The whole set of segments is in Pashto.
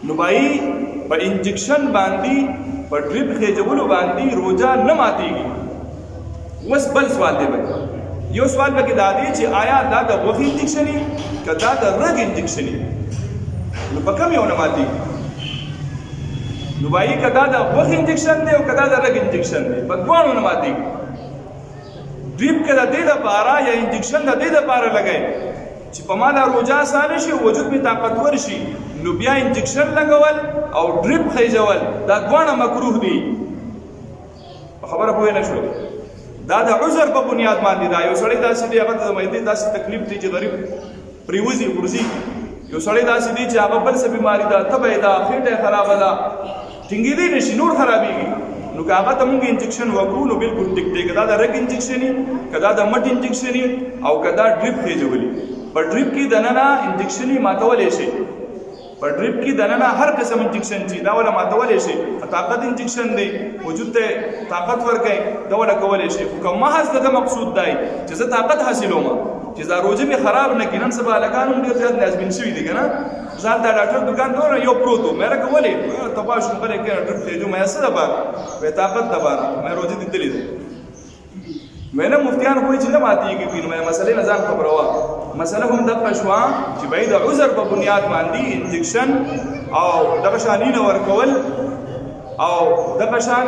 نو بھائی په انجکشن باندې په ډریپ خېجولو باندې روزه نه ماتېږي. اوس بل سوال دی بھائی، یو سوال پکې دا دی چې آیا دا د غوښې انجکشن وي که دا د رګ انجکشن وي؟ نو په کوم یو نه ماتېږي؟ نو بھائی که دا د غوښې انجکشن دی او که دا د رګ انجکشن دی، په دواړو نه ماتېږي. ډریپ که د دې دپاره یا انجکشن د دې دپاره لګئ چې په ما دا روزه اسانه شي، وجود مې طاقتور شي، نو بیا انجکشن لګول او ډریپ خېجول دا دواړه مکروه دي. په خبره پوه نه شو؟ دا د عذر په بنیاد باندې دا یو سړی داسې دی هغه ته د معدې داسې تکلیف دی چې غریب پریوزي ورځي، یو سړی داسې دی چې هغه بل څه بیماري ده، تبه یې ده، خېټه یې خرابه ده، ټینګېدی نه شي، نور خرابېږي. نو که هغه ته مونږ انجکشن وکړو نو بلکل ټیک دی. که دا د رګ انجکشن وي، که دا د مټ انجکشن وي، او که دا ډریپ خېجولي. په ډریپ کې دننه انجکشن یې ماتولی شي، په ډریپ کې دننه هر قسم انجکشن چې دا ولا ماتولی شي. طاقت انجکشن دی، وجود ته طاقت ورکوي، دا ولا کولی شي. خو که محض دغه مقصود دی چې زه طاقت حاصلوم، چې دا روزه مې خراب نه کړي. نن سبا هلکان هم ډېر زیات نازمین شوي دي که نه، ځان دا ډاکټر دکان ته ورغی، یو پروت و، مې راکړه ولې تباه شوم غلی کړه ډریپ خېجو. مې څه دپاره؟ وایي طاقت دپاره، مې روزه لیدلې ده. وایي نه مفتیان خو چې نه ماتېږي. نو مې مسلې نه ځان خبروه. مسله هم دغه شوه چې بھائی د عذر په بنیاد باندې انجکشن او دغه شان وینه ورکول او دغه شان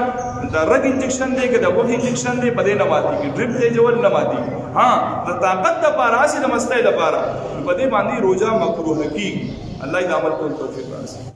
د رګ انجکشن دی که د غوښې انجکشن دی، په دې نه ماتېږي. ډریپ خېجول نه ماتېږي. ها د طاقت دپاره هسې د مستۍ دپاره په دې باندې روزه مکروه کېږي. الله دې د عمل کولو توفیق راکړي.